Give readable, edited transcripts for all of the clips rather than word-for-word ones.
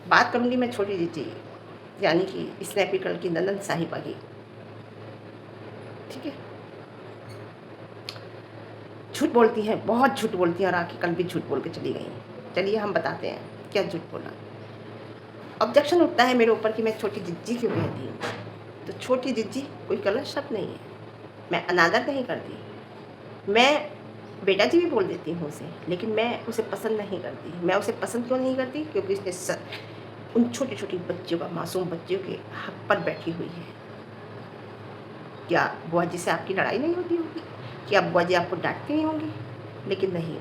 बात करूँगी मैं छोटी जीजी यानी कि स्नैपी गर्ल की नंदन साहिबा की। ठीक है, झूठ बोलती हैं, बहुत झूठ बोलती हैं और आके कल भी झूठ बोल के चली गई। चलिए हम बताते हैं क्या झूठ बोला। ऑब्जेक्शन उठता है मेरे ऊपर कि मैं छोटी जिज्जी क्यों कहती हूँ। तो छोटी जिज्जी कोई गलत शब्द नहीं है, मैं अनादर नहीं करती। मैं बेटा जी भी बोल देती हूँ उसे, लेकिन मैं उसे पसंद नहीं करती। मैं उसे पसंद क्यों नहीं करती? क्योंकि उसने उन छोटी छोटी बच्चियों का, मासूम बच्चियों के हक पर बैठी हुई है। क्या बुआ जी से आपकी लड़ाई नहीं होती होगी? क्या बुआ जी आपको डांटती नहीं होंगी? लेकिन नहीं,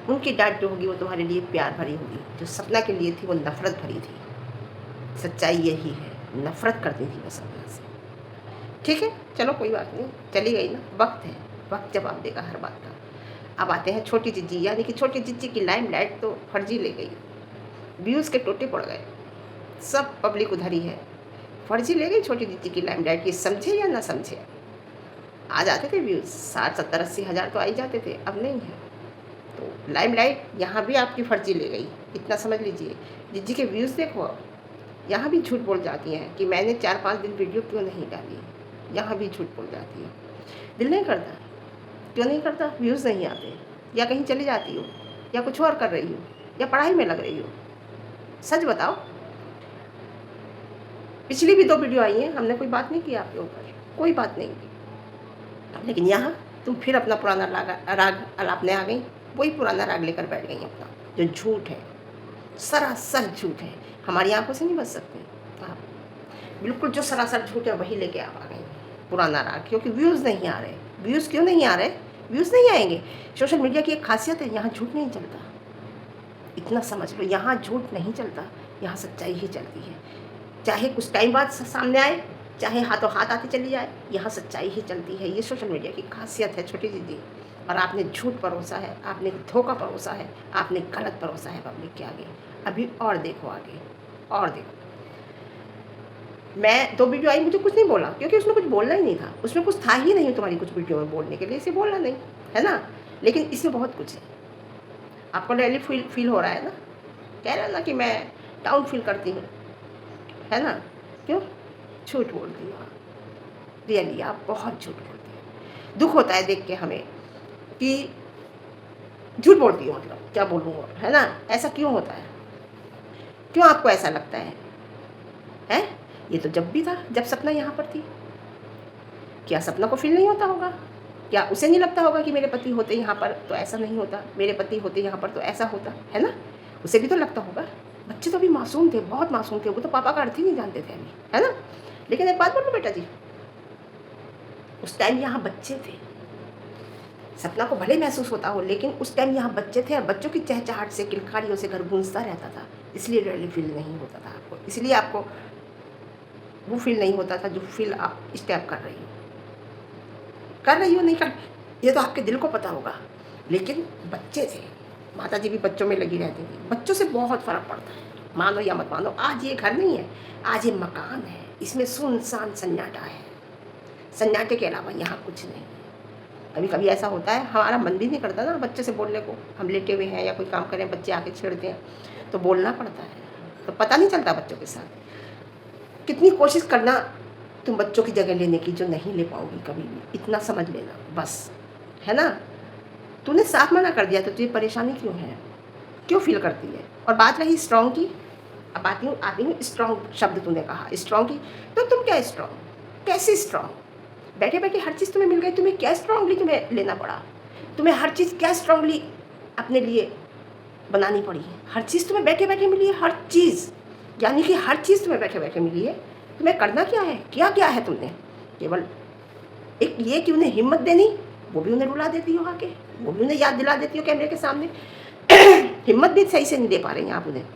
उनकी डांट जो होगी वो तुम्हारे लिए प्यार भरी होगी। जो सपना के लिए थी वो नफरत भरी थी। सच्चाई यही है, नफरत करती थी वो सपना से। ठीक है, चलो कोई बात नहीं, चली गई ना, वक्त है, वक्त जवाब देगा हर बात का। अब आते हैं छोटी जिज्जी, यानी कि छोटी जिज्जी की लाइमलाइट तो फर्जी ले गई, व्यूज़ के टोटे पड़ गए, सब पब्लिक उधर ही है। फर्जी ले गई छोटी जिज्जी की लाइमलाइट, ये समझे या ना समझे। आ जाते थे व्यूज़ 60-70-80 हज़ार तो आ ही जाते थे, अब नहीं है। तो लाइमलाइट यहाँ भी आपकी फर्जी ले गई, इतना समझ लीजिए। जिज्जी के व्यूज़ देखो, अब यहाँ भी झूठ बोल जाती हैं कि मैंने 4-5 दिन वीडियो क्यों नहीं डाली, यहाँ भी झूठ बोल जाती है। दिल नहीं करता, क्यों नहीं करता? व्यूज़ नहीं आते, या कहीं चली जाती हो, या कुछ और कर रही हो, या पढ़ाई में लग रही हो। सच बताओ। पिछली भी 2 वीडियो आई हैं, हमने कोई बात नहीं की आपके ऊपर, कोई बात नहीं की। लेकिन यहाँ तुम फिर अपना पुराना राग अलापने आ गई, वही पुराना राग लेकर बैठ गई अपना, जो झूठ है, सरासर झूठ है। हमारी आंखों से नहीं बच सकते आप, बिल्कुल जो सरासर झूठ है वही लेके आप आ गई, पुराना राग। क्योंकि व्यूज़ नहीं आ रहे। व्यूज़ क्यों नहीं आ रहे? व्यूज़ नहीं आएंगे। सोशल मीडिया की एक खासियत है, यहाँ झूठ नहीं चलता, इतना समझ लो। यहाँ झूठ नहीं चलता, यहाँ सच्चाई ही चलती है। चाहे कुछ टाइम बाद सामने आए, चाहे हाथों हाथ आती चली जाए, यहाँ सच्चाई ही चलती है। ये सोशल मीडिया की खासियत है छोटी दीदी। और आपने झूठ परोसा है, आपने धोखा परोसा है, आपने गलत परोसा है पब्लिक के आगे। अभी और देखो आगे, और देखो। मैं 2 वीडियो आई, मुझे कुछ नहीं बोला, क्योंकि उसमें कुछ बोलना ही नहीं था, उसमें कुछ था ही नहीं तुम्हारी कुछ वीडियो में बोलने के लिए, इसे बोलना नहीं है ना। लेकिन इसमें बहुत कुछ है, आपको डेली फील हो रहा है ना, कह रहे हैं ना कि मैं डाउन फील करती हूँ, है ना। क्यों? झूठ बोलती हो आप, रियली आप बहुत झूठ बोलती हो। दुख होता है देख के हमें कि झूठ बोलती हो, मतलब क्या बोलूँ, है ना। ऐसा क्यों होता है? क्यों आपको ऐसा लगता है? हैं? ये तो जब भी था, जब सपना यहाँ पर थी। क्या सपना को फील नहीं होता होगा? क्या उसे नहीं लगता होगा कि मेरे पति होते यहाँ पर तो ऐसा नहीं होता, मेरे पति होते यहाँ पर तो ऐसा होता, है ना। उसे भी तो लगता होगा। बच्चे तो अभी मासूम थे, बहुत मासूम थे, वो तो पापा का अर्थ ही नहीं जानते थे अभी, है ना। लेकिन एक बात बोलूं बेटा जी, उस टाइम यहाँ बच्चे थे। सपना को भले महसूस होता हो, लेकिन उस टाइम यहाँ बच्चे थे और बच्चों की चहचहाट से, किलकारियों से घर गूंजता रहता था, इसलिए रियली फील नहीं होता था आपको। इसलिए आपको वो फील नहीं होता था जो फील आप इस टाइम कर रही हो। कर रही हो नहीं कर, ये तो आपके दिल को पता होगा। लेकिन बच्चे थे, माता जी भी बच्चों में लगी रहती थी। बच्चों से बहुत फ़र्क पड़ता है, मानो या मत मानो। आज ये घर नहीं है, आज ये मकान है, इसमें सुनसान सन्नाटा है। सन्नाटे के अलावा यहाँ कुछ नहीं। कभी कभी ऐसा होता है, हमारा मन भी नहीं करता ना बच्चे से बोलने को। हम लेटे हुए हैं या कोई काम करें, बच्चे आके छेड़ते हैं तो बोलना पड़ता है, तो पता नहीं चलता बच्चों के साथ। कितनी कोशिश करना तुम बच्चों की जगह लेने की, जो नहीं ले पाओगी कभी भी, इतना समझ लेना बस, है ना। तूने साफ मना कर दिया तो तुझे परेशानी क्यों है? क्यों फील करती है? और बात रही स्ट्रॉन्ग की, अब आती हूँ स्ट्रॉन्ग शब्द तूने कहा, स्ट्रॉन्ग की। तो तुम क्या स्ट्रॉन्ग, कैसे स्ट्रॉन्ग? बैठे बैठे हर चीज़ तुम्हें मिल गई, तुम्हें क्या स्ट्रांगली तुम्हें लेना पड़ा? तुम्हें हर चीज़ क्या स्ट्रांगली अपने लिए बनानी पड़ी है? हर चीज़ तुम्हें बैठे बैठे मिली है, हर चीज़, यानी कि हर चीज़ तुम्हें बैठे बैठे मिली है। तुम्हें करना क्या है? क्या क्या है तुमने? केवल एक ये कि उन्हें हिम्मत देनी, वो भी उन्हें रुला देती हो आके, वो भी उन्हें याद दिला देती हो कैमरे के सामने। हिम्मत भी सही से नहीं दे पा रही हैं आप उन्हें,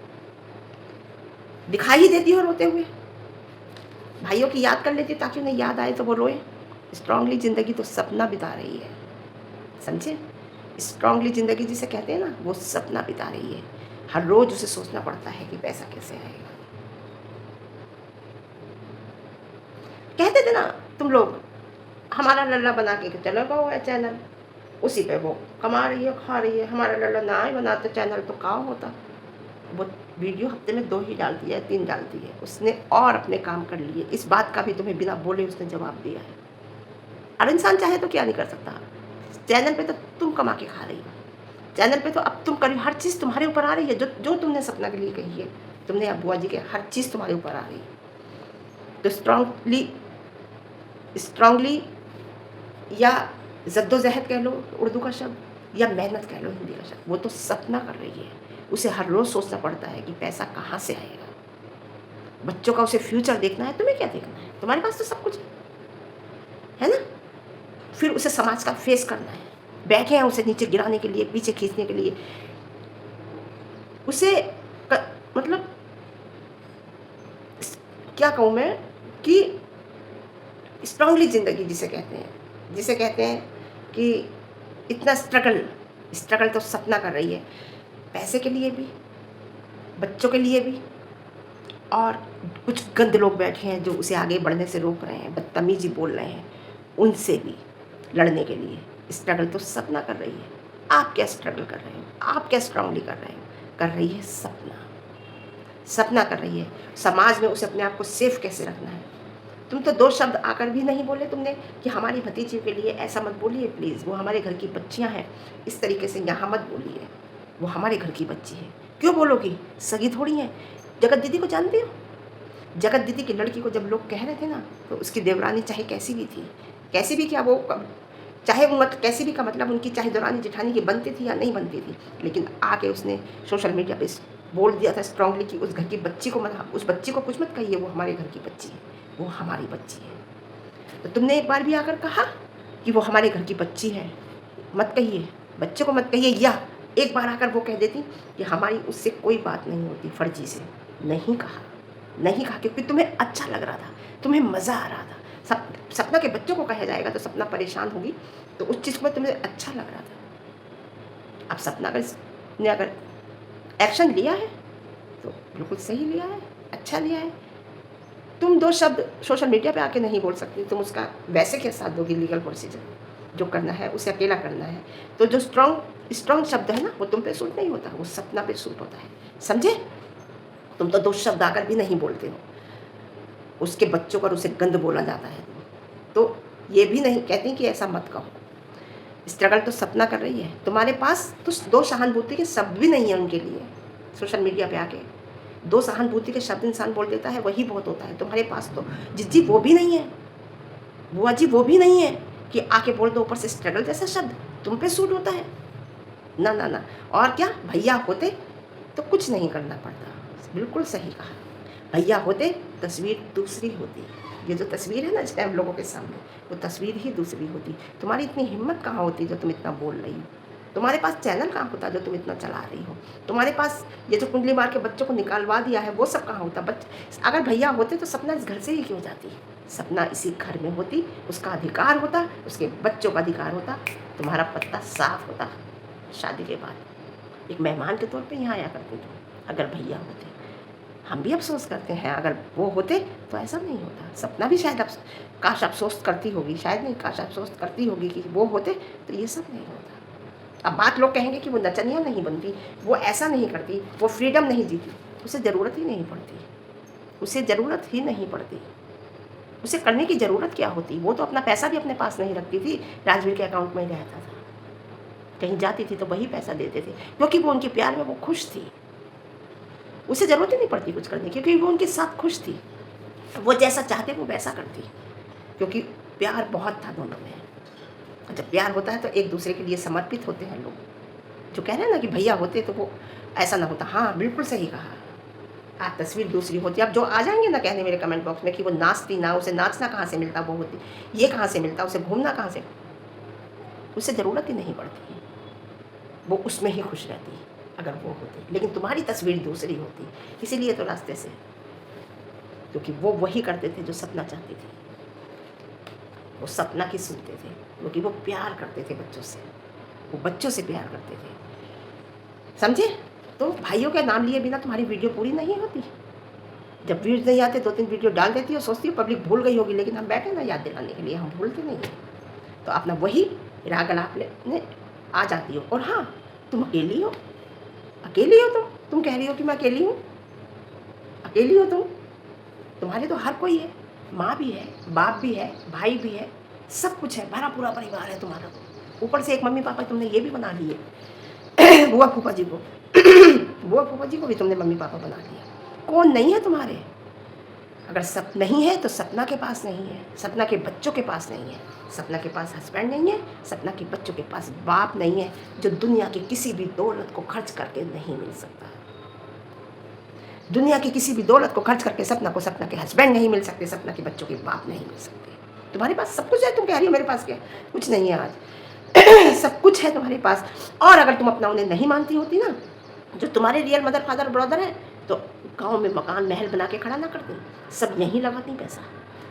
दिखाई ही देती हो रोते हुए। भाइयों की याद कर लेती ताकि उन्हें याद आए तो वो रोए। स्ट्रांगली ज़िंदगी तो सपना बिता रही है, समझे। स्ट्रांगली ज़िंदगी जिसे कहते हैं ना, वो सपना बिता रही है। हर रोज़ उसे सोचना पड़ता है कि पैसा कैसे आएगा। कहते थे ना तुम लोग, हमारा लल्ला बना के चला गया हुआ है चैनल, उसी पे वो कमा रही है, खा रही है। हमारा लल्ला ना ही बनाते चैनल तो क्या होता। वो वीडियो हफ्ते में 2 ही डालती है, 3 डालती है, उसने और अपने काम कर लिए। इस बात का भी तुम्हें बिना बोले उसने जवाब दिया है। और इंसान चाहे तो क्या नहीं कर सकता। चैनल पे तो तुम कमा के खा रही हो, चैनल पे तो अब तुम कर हर चीज़ तुम्हारे ऊपर आ रही है, जो जो तुमने सपना के लिए कही है, तुमने अब बुआ जी के हर चीज़ तुम्हारे ऊपर आ रही है। तो स्ट्रांगली या जद्दोजहद कह लो उर्दू का शब्द, या मेहनत कह लो हिंदी का शब्द, वो तो सपना कर रही है। उसे हर रोज़ सोचना पड़ता है कि पैसा कहाँ से आएगा, बच्चों का उसे फ्यूचर देखना है। तुम्हें क्या देखना है? तुम्हारे पास तो सब कुछ है ना। फिर उसे समाज का फेस करना है, बैठे हैं उसे नीचे गिराने के लिए, पीछे खींचने के लिए, उसे मतलब क्या कहूँ मैं कि स्ट्रांगली ज़िंदगी जिसे कहते हैं कि इतना स्ट्रगल तो सपना कर रही है, पैसे के लिए भी, बच्चों के लिए भी, और कुछ गंदे लोग बैठे हैं जो उसे आगे बढ़ने से रोक रहे हैं, बदतमीजी बोल रहे हैं, उनसे भी लड़ने के लिए स्ट्रगल तो सपना कर रही है। आप क्या स्ट्रगल कर रहे हो? आप क्या स्ट्रांगली कर रहे हो? कर रही है सपना कर रही है। समाज में उसे अपने आप को सेफ कैसे रखना है। तुम तो 2 शब्द आकर भी नहीं बोले तुमने कि हमारी भतीजी के लिए ऐसा मत बोलिए प्लीज़, वो हमारे घर की बच्चियां हैं, इस तरीके से यहाँ मत बोलिए, वो हमारे घर की बच्ची है। क्यों बोलोगी? सगी थोड़ी है। जगत दीदी को जानते हो? जगत दीदी की लड़की को जब लोग कह रहे थे ना, तो उसकी देवरानी चाहे कैसी भी थी, कैसी भी क्या वो चाहे वो कैसी भी का मतलब उनकी चाहे देवरानी जेठानी की बनती थी या नहीं बनती थी, लेकिन आके उसने सोशल मीडिया पे बोल दिया था स्ट्रांगली कि उस घर की बच्ची को मत, उस बच्ची को कुछ मत कहिए, वो हमारे घर की बच्ची है, वो हमारी बच्ची है। तो तुमने एक बार भी आकर कहा कि वो हमारे घर की बच्ची है, मत कहिए, बच्चे को मत कहिए, या एक बार आकर वो कह देती कि हमारी उससे कोई बात नहीं होती फर्जी से। नहीं कहा क्योंकि तुम्हें अच्छा लग रहा था, तुम्हें मज़ा आ रहा था। सपना के बच्चों को कहा जाएगा तो सपना परेशान होगी, तो उस चीज़ में तुम्हें अच्छा लग रहा था। अब सपना ने अगर एक्शन लिया है तो बिल्कुल सही लिया है, अच्छा लिया है। तुम 2 शब्द सोशल मीडिया पे आके नहीं बोल सकती, तुम उसका वैसे क्या साथ दोगी? लीगल प्रोसीजर जो करना है उसे अकेला करना है। तो जो स्ट्रॉन्ग शब्द है ना, वो तुम पे सूट नहीं होता, वो सपना पे सूट होता है, समझे? तुम तो 2 शब्द आकर भी नहीं बोलते हो, उसके बच्चों पर उसे गंद बोला जाता है। तो ये भी नहीं कहती कि ऐसा मत कहो। स्ट्रगल तो सपना कर रही है, तुम्हारे पास तो 2 सहानुभूति के शब्द भी नहीं है उनके लिए। सोशल मीडिया पे आके 2 सहानुभूति के शब्द इंसान बोल देता है, वही बहुत होता है। तुम्हारे पास तो जीजी वो भी नहीं है, बुआ जी वो भी नहीं है कि आके बोल दो ऊपर से स्ट्रगल जैसा शब्द तुम पे सूट होता है। ना ना ना। और क्या भैया होते तो कुछ नहीं करना पड़ता। बिल्कुल सही कहा, भैया होते तस्वीर दूसरी होती। ये जो तस्वीर है ना इस टाइम लोगों के सामने, वो तस्वीर ही दूसरी होती। तुम्हारी इतनी हिम्मत कहाँ होती जो तुम इतना बोल रही हो? तुम्हारे पास चैनल कहाँ होता जो तुम इतना चला रही हो? तुम्हारे पास ये जो कुंडली मार के बच्चों को निकालवा दिया है वो सब कहाँ होता? अगर भैया होते तो सपना इस घर से ही क्यों जाती? सपना इसी घर में होती, उसका अधिकार होता, उसके बच्चों का अधिकार होता, तुम्हारा पत्ता साफ होता। शादी के बाद एक मेहमान के तौर पे यहाँ आया करते तुम, अगर भैया होते। हम भी अफसोस करते हैं, अगर वो होते तो ऐसा नहीं होता। सपना भी शायद काश अफसोस करती होगी, शायद नहीं, काश अफसोस करती होगी कि वो होते तो ये सब नहीं होता। अब बात लोग कहेंगे कि वो नचनिया नहीं बनती, वो ऐसा नहीं करती, वो फ्रीडम नहीं जीती, उसे ज़रूरत ही नहीं पड़ती, उसे ज़रूरत ही नहीं पड़ती। उसे करने की ज़रूरत क्या होती? वो तो अपना पैसा भी अपने पास नहीं रखती थी, राजवीर के अकाउंट में ही रहता था। कहीं जाती थी तो वही पैसा देते थे, क्योंकि वो उनके प्यार में वो खुश थी। उसे ज़रूरत ही नहीं पड़ती कुछ करने की, क्योंकि वो उनके साथ खुश थी। वो जैसा चाहते वो वैसा करती, क्योंकि प्यार बहुत था दोनों में। जब प्यार होता है तो एक दूसरे के लिए समर्पित होते हैं लोग। जो कह रहे हैं ना कि भैया होते तो वो ऐसा ना होता। हाँ, बिल्कुल सही कहा। आज तस्वीर दूसरी होती। अब जो आ जाएंगे ना कहने मेरे कमेंट बॉक्स में कि वो नाचती ना, उसे नाचना कहाँ से मिलता, वो होती, ये कहाँ से मिलता, उसे घूमना कहाँ से, उसे ज़रूरत ही नहीं पड़ती, वो उसमें ही खुश रहती अगर वो होती। लेकिन तुम्हारी तस्वीर दूसरी होती, इसीलिए तो रास्ते से, क्योंकि वो वही करते थे जो सपना चाहती थी, वो सपना की सुनते थे, क्योंकि वो प्यार करते थे बच्चों से, वो बच्चों से प्यार करते थे, समझे? तो भाइयों के नाम लिए बिना तुम्हारी वीडियो पूरी नहीं होती। जब व्यूज़ नहीं आते 2-3 वीडियो डाल देती हो, सोचती हो पब्लिक भूल गई होगी, लेकिन हम बैठे ना याद दिलाने के लिए, हम भूलते नहीं हैं। तो अपना वही राग अलाप लेने आ जाती हो। और हाँ, तुम अकेली हो, तुम कह रही हो कि मैं अकेली हूँ, अकेली हो तुम, तुम्हारे तो हर कोई है, माँ भी है, बाप भी है, भाई भी है, सब कुछ है, भरा पूरा परिवार है तुम्हारा। तो ऊपर से एक मम्मी पापा तुमने ये भी बना लिए बुआ फूफा जी को बुआ फूफा जी को भी तुमने मम्मी पापा बना लिया। कौन नहीं है तुम्हारे? अगर सब नहीं है तो सपना के पास नहीं है, सपना के बच्चों के पास नहीं है, सपना के पास हस्बैंड नहीं है, सपना के बच्चों के पास बाप नहीं है, जो दुनिया की किसी भी दौलत को खर्च करके नहीं मिल सकता। दुनिया की किसी भी दौलत को खर्च करके सपना को सपना के हस्बैंड नहीं मिल सकते, सपना के बच्चों के बाप नहीं मिल सकते। तुम्हारे पास सब कुछ है, तुम कह रही हो मेरे पास क्या कुछ नहीं है आज सब कुछ है तुम्हारे पास। और अगर तुम अपना उन्हें नहीं मानती होती ना, जो तुम्हारे रियल मदर फादर ब्रदर है, तो गांव में मकान महल बना के खड़ा ना करती, सब यहीं लगाती पैसा,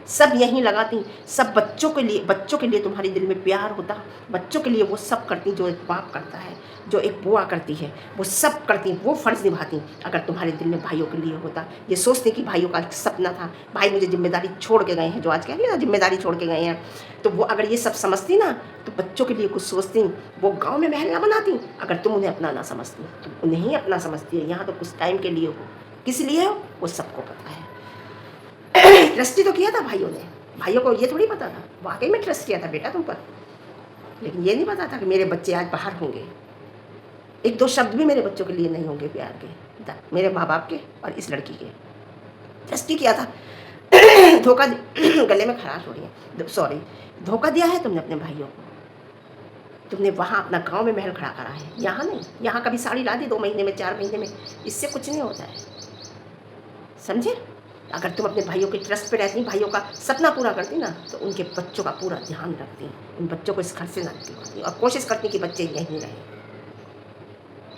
सब यहीं लगाती, सब बच्चों के लिए तुम्हारे दिल में प्यार होता, बच्चों के लिए वो सब करती जो एक बाप करता है, जो एक बुआ करती है, वो सब करती, वो फ़र्ज़ निभाती। अगर तुम्हारे दिल में भाइयों के लिए होता, ये सोचते कि भाइयों का सपना था, भाई मुझे जिम्मेदारी छोड़ के गए हैं, जो आज कह रही है ना जिम्मेदारी छोड़ के गए हैं, तो वो अगर ये सब समझती ना, तो बच्चों के लिए कुछ सोचती, वो गाँव में महल ना बनाती। अगर तुम उन्हें अपना ना समझती, तुम उन्हें ही अपना समझती है, यहाँ तो कुछ टाइम के लिए हो, किस लिए हो वो सबको पता है। ट्रस्ट तो किया था भाइयों ने, भाइयों को ये थोड़ी पता था, वाकई में ट्रस्ट किया था बेटा तुम पर, लेकिन ये नहीं पता था कि मेरे बच्चे आज बाहर होंगे, एक दो शब्द भी मेरे बच्चों के लिए नहीं होंगे प्यार के, मेरे माँ बाप के और इस लड़की के। ट्रस्ट ही किया था धोखा गले में खराश हो रही है, सॉरी, धोखा दिया है तुमने अपने भाइयों को। तुमने वहाँ अपना गांव में महल खड़ा करा है, यहाँ नहीं। यहाँ कभी साड़ी ला दी 2 महीने में, 4 महीने में, इससे कुछ नहीं होता है, समझे। अगर तुम अपने भाइयों के ट्रस्ट पे रहती, भाइयों का सपना पूरा करती ना, तो उनके बच्चों का पूरा ध्यान रखती, उन बच्चों को इस घर से ना निकलवाती और कोशिश करती कि बच्चे यहीं रहें।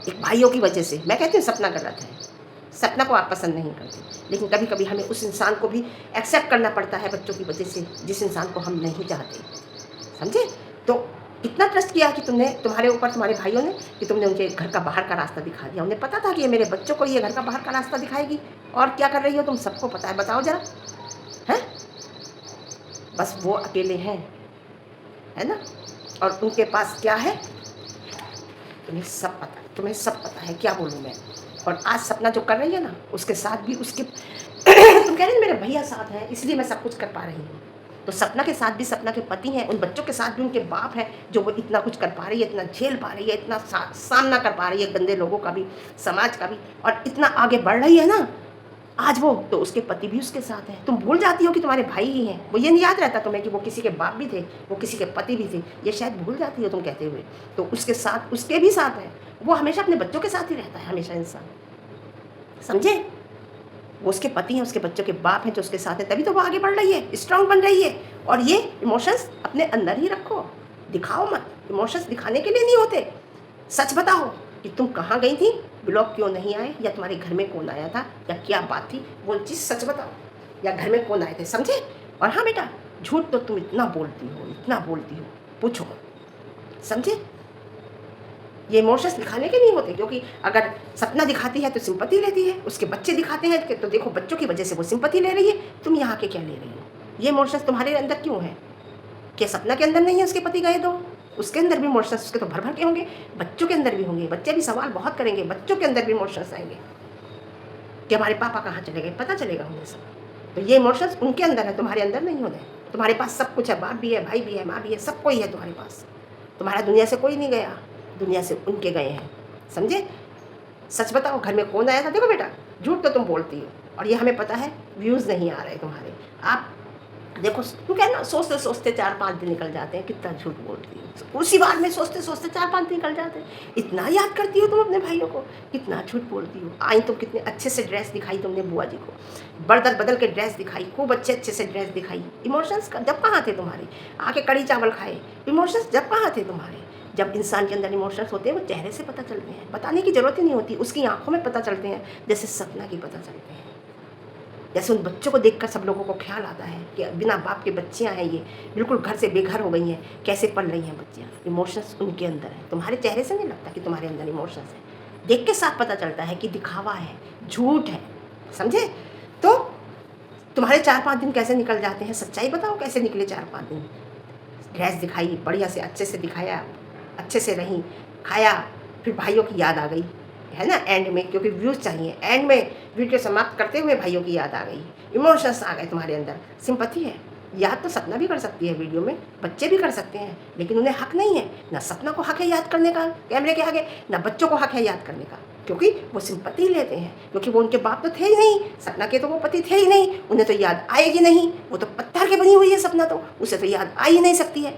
एक भाइयों की वजह से मैं कहती हूँ सपना गलत है, सपना को आप पसंद नहीं करते, लेकिन कभी कभी हमें उस इंसान को भी एक्सेप्ट करना पड़ता है बच्चों की वजह से, जिस इंसान को हम नहीं चाहते, समझे। तो इतना ट्रस्ट किया कि तुमने, तुम्हारे ऊपर तुम्हारे भाइयों ने, कि तुमने उनके घर का बाहर का रास्ता दिखा दिया। उन्हें पता था कि ये मेरे बच्चों को ये घर का बाहर का रास्ता दिखाएगी, और क्या कर रही हो तुम, सबको पता है, बताओ जरा, हैं। बस वो अकेले हैं, है ना, और उनके पास क्या है तुम्हें सब पता है, तुम्हें सब पता है, क्या बोलूँ मैं। और आज सपना जो कर रही है ना, उसके साथ भी उसके तुम कह रही हो मेरे भैया साथ हैं इसलिए मैं सब कुछ कर पा रही हूँ, तो सपना के साथ भी सपना के पति हैं, उन बच्चों के साथ भी उनके बाप है, जो वो इतना कुछ कर पा रही है, इतना झेल पा रही है, इतना सामना कर पा रही है गंदे लोगों का भी, समाज का भी, और इतना आगे बढ़ रही है ना आज वो, तो उसके पति भी उसके साथ हैं। तुम भूल जाती हो कि तुम्हारे भाई ही हैं, वो ये नहीं याद रहता तुम्हें कि वो किसी के बाप भी थे, वो किसी के पति भी थे, ये शायद भूल जाती हो तुम कहते हुए। तो उसके साथ, उसके भी साथ है, वो हमेशा अपने बच्चों के साथ ही रहता है, हमेशा इंसान, समझे। वो उसके पति हैं, उसके बच्चों के बाप हैं जो उसके साथ हैं, तभी तो वो आगे बढ़ रही है, स्ट्रांग बन रही है। और ये इमोशंस अपने अंदर ही रखो, दिखाओ मत, इमोशंस दिखाने के लिए नहीं होते। सच बताओ कि तुम कहाँ गई थी, ब्लॉग क्यों नहीं आए, या तुम्हारे घर में कौन आया था, या क्या बात थी, वो चीज़ सच बताओ, या घर में कौन आए थे, समझे। और हाँ बेटा, झूठ तो तुम इतना बोलती हो, इतना बोलती हो, पूछो, समझे। ये इमोशंस दिखाने के नहीं होते, क्योंकि अगर सपना दिखाती है तो सिंपैथी लेती है, उसके बच्चे दिखाते हैं तो देखो बच्चों की वजह से वो सिंपैथी ले रही है, तुम यहाँ के क्या ले रही हो। ये इमोशंस तुम्हारे अंदर क्यों है, क्या सपना के अंदर नहीं है उसके पति गए तो, उसके अंदर भी इमोशंस, उसके तो भर भर के होंगे, बच्चों के अंदर भी होंगे, बच्चे भी सवाल बहुत करेंगे, बच्चों के अंदर भी इमोशंस आएंगे कि हमारे पापा कहाँ चले गए, पता चलेगा उन्हें सब। तो ये इमोशंस उनके अंदर है, तुम्हारे अंदर नहीं होते। तुम्हारे पास सब कुछ है, बाप भी है, भाई भी है, माँ भी है, सब कोई है तुम्हारे पास, तुम्हारा दुनिया से कोई नहीं गया, दुनिया से उनके गए हैं, समझे। सच बताओ, घर में कौन आया था। देखो बेटा, झूठ तो तुम बोलती हो, और ये हमें पता है, व्यूज़ नहीं आ रहे तुम्हारे। आप देखो, तुम क्या ना, सोचते सोचते 4-5 दिन निकल जाते हैं, कितना झूठ बोलती हो, उसी बार में सोचते सोचते 4-5 दिन निकल जाते हैं। इतना याद करती हो तुम अपने भाइयों को, कितना झूठ बोलती हो। आई तुम कितने अच्छे से ड्रेस दिखाई तुमने बुआ जी को, बदल बदल के ड्रेस दिखाई, खूब अच्छे अच्छे से ड्रेस दिखाई। इमोशंस का जब कहाँ थे तुम्हारे, आके कड़ी चावल खाए, इमोशंस जब कहाँ थे तुम्हारे। जब इंसान के अंदर इमोशंस होते हैं वो चेहरे से पता चलते हैं, बताने की ज़रूरत ही नहीं होती, उसकी आंखों में पता चलते हैं, जैसे सपना की पता चलते हैं। जैसे उन बच्चों को देखकर सब लोगों को ख्याल आता है कि बिना बाप के बच्चियां हैं, ये बिल्कुल घर से बेघर हो गई हैं, कैसे पढ़ रही हैं बच्चियां। इमोशंस उनके अंदर है, तुम्हारे चेहरे से नहीं लगता कि तुम्हारे अंदर इमोशंस है, देख के साथ पता चलता है कि दिखावा है, झूठ है, समझे। तो तुम्हारे 4-5 दिन कैसे निकल जाते हैं, सच्चाई बताओ कैसे निकले 4-5 दिन। ड्रेस दिखाई बढ़िया से, अच्छे से दिखाया, अच्छे से रही, खाया, फिर भाइयों की याद आ गई, है ना एंड में, क्योंकि व्यूज़ चाहिए। एंड में वीडियो समाप्त करते हुए भाइयों की याद आ गई, इमोशंस आ गए तुम्हारे अंदर, सिंपैथी है। याद तो सपना भी कर सकती है वीडियो में, बच्चे भी कर सकते हैं, लेकिन उन्हें हक नहीं है। ना सपना को हक है याद करने का कैमरे के आगे, ना बच्चों को हक है याद करने का, क्योंकि वो सिंपैथी लेते हैं, क्योंकि वो उनके बाप तो थे ही नहीं, सपना के तो वो पति थे ही नहीं, उन्हें तो याद आएगी नहीं। वो तो पत्थर की बनी हुई है सपना, तो उसे तो याद आ ही नहीं सकती है,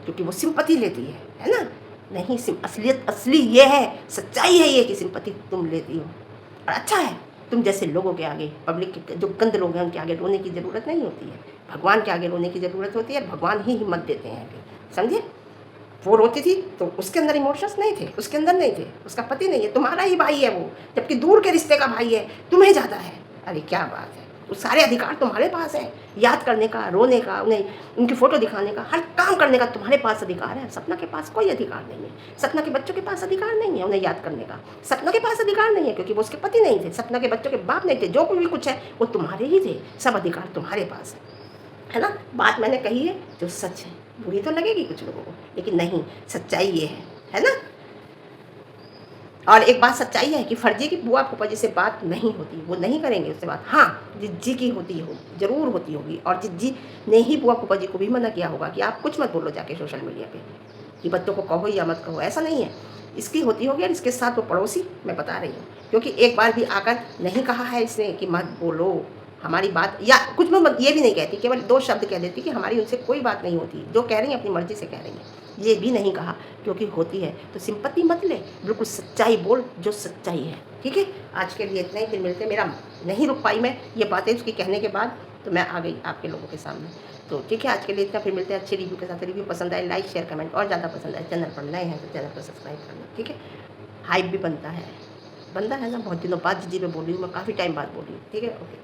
क्योंकि वो सिंपैथी लेती है ना। नहीं, असलियत असली ये है, सच्चाई है ये कि सिंपैथी तुम लेती हो। और अच्छा है, तुम जैसे लोगों के आगे, पब्लिक के जो गंद लोग हैं उनके आगे रोने की ज़रूरत नहीं होती है, भगवान के आगे रोने की ज़रूरत होती है। भगवान ही हिम्मत देते हैं फिर, समझे। वो रोती थी तो उसके अंदर इमोशंस नहीं थे, उसके अंदर नहीं थे, उसका पति नहीं है, तुम्हारा ही भाई है वो, जबकि दूर के रिश्ते का भाई है, तुम्हें ज़्यादा है। अरे क्या बात है, वो सारे अधिकार तुम्हारे पास है, याद करने का, रोने का, उन्हें उनकी फ़ोटो दिखाने का, हर काम करने का तुम्हारे पास अधिकार है। सपना के पास कोई अधिकार नहीं है, सपना के बच्चों के पास अधिकार नहीं है उन्हें याद करने का। सपना के पास अधिकार नहीं है क्योंकि वो उसके पति नहीं थे, सपना के बच्चों के बाप नहीं थे, जो भी कुछ है वो तुम्हारे ही थे, सब अधिकार तुम्हारे पास है ना। बात मैंने कही है जो सच है, बुरी तो लगेगी कुछ लोगों को, लेकिन नहीं, सच्चाई ये है ना। और एक बात सच्चाई है कि फर्जी की बुआ फूफा जी से बात नहीं होती, वो नहीं करेंगे उससे बात। हाँ, जिज्जी की होती हो, जरूर होती होगी, और जिज्जी ने ही बुआ फूफा जी को भी मना किया होगा कि आप कुछ मत बोलो जाके सोशल मीडिया पे, कि बच्चों को कहो या मत कहो, ऐसा नहीं है। इसकी होती होगी, और इसके साथ वो पड़ोसी, मैं बता रही हूँ, क्योंकि एक बार भी आकर नहीं कहा है इसने कि मत बोलो हमारी बात, या कुछ में ये भी नहीं कहती, केवल 2 शब्द कह देती कि हमारी उनसे कोई बात नहीं होती, जो कह रही हैं अपनी मर्जी से कह रही हैं, ये भी नहीं कहा, क्योंकि होती है तो सिंपत्ति मत ले, बिल्कुल सच्चाई बोल जो सच्चाई है। ठीक है, आज के लिए इतना ही, फिर मिलते। मेरा नहीं रुक पाई मैं ये बातें उसकी कहने के बाद, तो मैं आ गई आपके लोगों के सामने। तो ठीक है, आज के लिए इतना, फिर मिलते हैं अच्छी रिव्यू के साथ। रिव्यू पसंद आए लाइक शेयर कमेंट, और ज़्यादा पसंद आए चैनल पर नए हैं तो चैनल को सब्सक्राइब करना। ठीक है, हाइप भी बनता है ना, बहुत दिनों बाद जी मैं बोल रही हूँ, मैं काफ़ी टाइम बाद बोल रही हूँ। ठीक है, ओके।